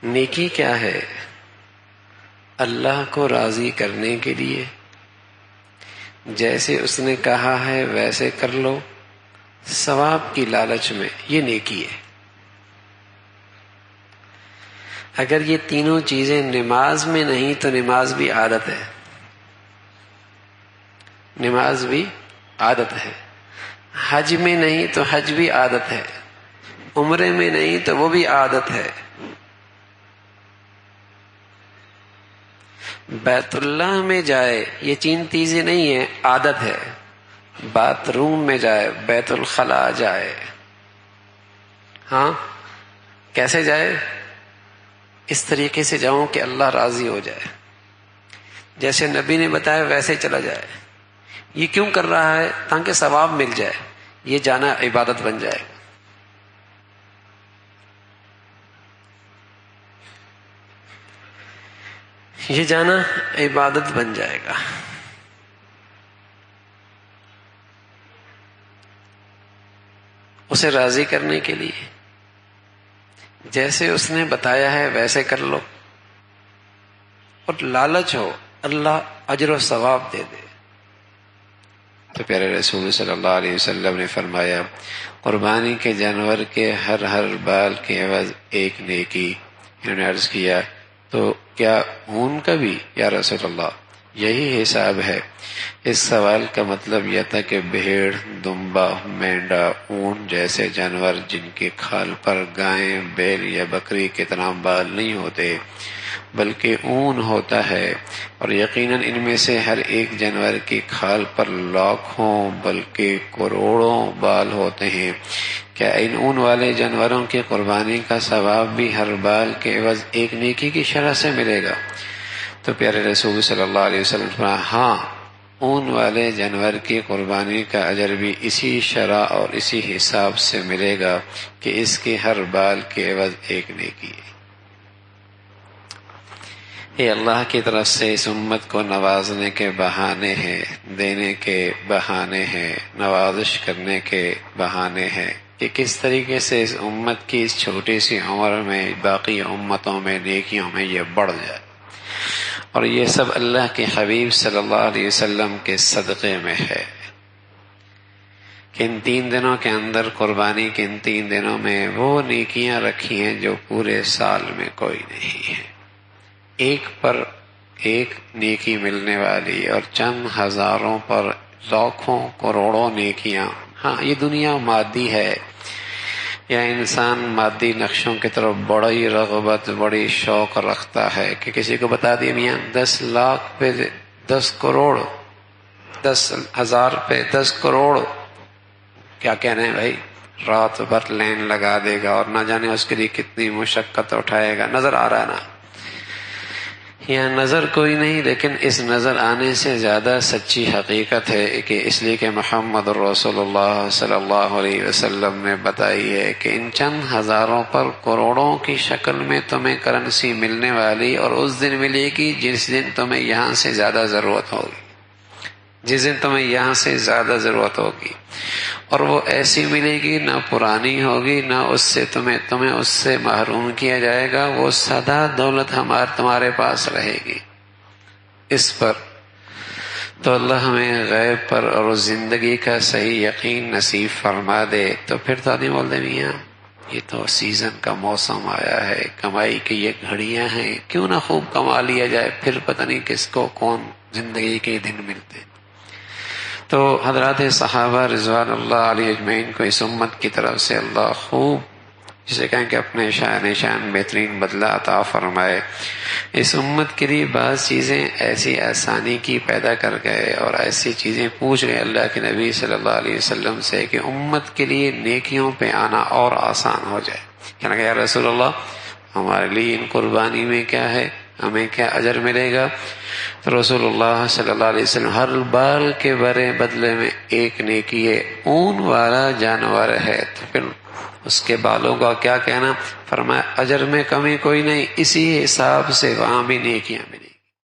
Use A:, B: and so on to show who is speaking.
A: نیکی کیا ہے؟ اللہ کو راضی کرنے کے لیے جیسے اس نے کہا ہے ویسے کر لو، ثواب کی لالچ میں، یہ نیکی ہے۔ اگر یہ تینوں چیزیں نماز میں نہیں تو نماز بھی عادت ہے، نماز بھی عادت ہے۔ حج میں نہیں تو حج بھی عادت ہے، عمرے میں نہیں تو وہ بھی عادت ہے۔ بیت اللہ میں جائے، یہ تین چیزیں نہیں ہیں، عادت ہے۔ باتھ روم میں جائے، بیت الخلاء جائے، ہاں کیسے جائے؟ اس طریقے سے جاؤں کہ اللہ راضی ہو جائے، جیسے نبی نے بتایا ویسے چلا جائے۔ یہ کیوں کر رہا ہے؟ تاکہ ثواب مل جائے، یہ جانا عبادت بن جائے۔ یہ جانا عبادت بن جائے گا۔ اسے راضی کرنے کے لیے جیسے اس نے بتایا ہے ویسے کر لو، اور لالچ ہو اللہ اجر و ثواب دے دے۔ تو پیارے رسول صلی اللہ علیہ وسلم نے فرمایا، قربانی کے جانور کے ہر بال کے عوض ایک نیکی۔ انہوں نے عرض کیا تو کیا اون کا بھی یا رسول اللہ؟ یہی حساب ہے۔ اس سوال کا مطلب یہ تھا کہ بھیڑ، دمبا، مینڈا، اون جیسے جانور جن کے کھال پر گائیں، بیل یا بکری کے طرح بال نہیں ہوتے بلکہ اون ہوتا ہے، اور یقیناً ان میں سے ہر ایک جانور کی کھال پر لاکھوں بلکہ کروڑوں بال ہوتے ہیں، کیا ان اون والے جانوروں کی قربانی کا ثواب بھی ہر بال کے عوض ایک نیکی کی شرح سے ملے گا؟ تو پیارے رسول صلی اللہ علیہ وسلم نے فرمایا، ہاں، اون والے جانور کی قربانی کا اجر بھی اسی شرح اور اسی حساب سے ملے گا کہ اس کے ہر بال کے عوض ایک نیکی ہے۔ یہ اللہ کی طرف سے اس امت کو نوازنے کے بہانے ہیں، دینے کے بہانے ہیں، نوازش کرنے کے بہانے ہیں کہ کس طریقے سے اس امت کی اس چھوٹی سی عمر میں باقی امتوں میں نیکیوں میں یہ بڑھ جائے، اور یہ سب اللہ کے حبیب صلی اللہ علیہ وسلم کے صدقے میں ہے کہ ان 3 دنوں کے اندر، قربانی کے ان 3 دنوں میں وہ نیکیاں رکھی ہیں جو پورے سال میں کوئی نہیں ہے۔ ایک پر ایک نیکی ملنے والی، اور چند ہزاروں پر لاکھوں کروڑوں نیکیاں۔ ہاں، یہ دنیا مادی ہے، یا انسان مادی نقشوں کی طرف بڑی رغبت، بڑی شوق رکھتا ہے کہ کسی کو بتا دیا میاں 10 لاکھ پہ 10 کروڑ، 10,000 پہ 10 کروڑ، کیا کہنا ہے بھائی، رات بھر لین لگا دے گا اور نہ جانے اس کے لیے کتنی مشقت اٹھائے گا۔ نظر آ رہا ہے نا؟ یہاں نظر کوئی نہیں، لیکن اس نظر آنے سے زیادہ سچی حقیقت ہے کہ اس لیے کہ محمد رسول اللہ صلی اللہ علیہ وسلم نے بتائی ہے کہ ان چند ہزاروں پر کروڑوں کی شکل میں تمہیں کرنسی ملنے والی، اور اس دن ملے گی جس دن تمہیں یہاں سے زیادہ ضرورت ہوگی، جس دن تمہیں یہاں سے زیادہ ضرورت ہوگی، اور وہ ایسی ملے گی، نہ پرانی ہوگی، نہ اس سے تمہیں اس سے محروم کیا جائے گا، وہ سدا دولت تمہارے پاس رہے گی۔ اس پر تو اللہ ہمیں غیب پر اور زندگی کا صحیح یقین نصیب فرما دے۔ تو پھر تو آدمی بول دے میاں یہ تو سیزن کا موسم آیا ہے، کمائی کی یہ گھڑیاں ہیں، کیوں نہ خوب کما لیا جائے، پھر پتہ نہیں کس کو کون زندگی کے دن ملتے۔ تو حضرات صحابہ رضوان اللہ علیہ اجمعین کو اس امت کی طرف سے اللہ خوب، جسے کہیں کہ اپنے شان بہترین بدلہ عطا فرمائے۔ اس امت کے لیے بعض چیزیں ایسی آسانی کی پیدا کر گئے، اور ایسی چیزیں پوچھ گئے اللہ کے نبی صلی اللہ علیہ وسلم سے کہ امت کے لیے نیکیوں پہ آنا اور آسان ہو جائے۔ کہنا کہ یا رسول اللہ، ہمارے لیے ان قربانی میں کیا ہے، ہمیں کیا اجر ملے گا؟ تو رسول اللہ صلی اللہ علیہ وسلم، ہر بال کے برے بدلے میں ایک نیکی ہے، اون والا جانور ہے۔ تو پھر اس کے بالوں کا کیا کہنا؟ فرمایا اجر میں کمی کوئی نہیں، اسی حساب سے وہاں بھی نیکیاں ملی۔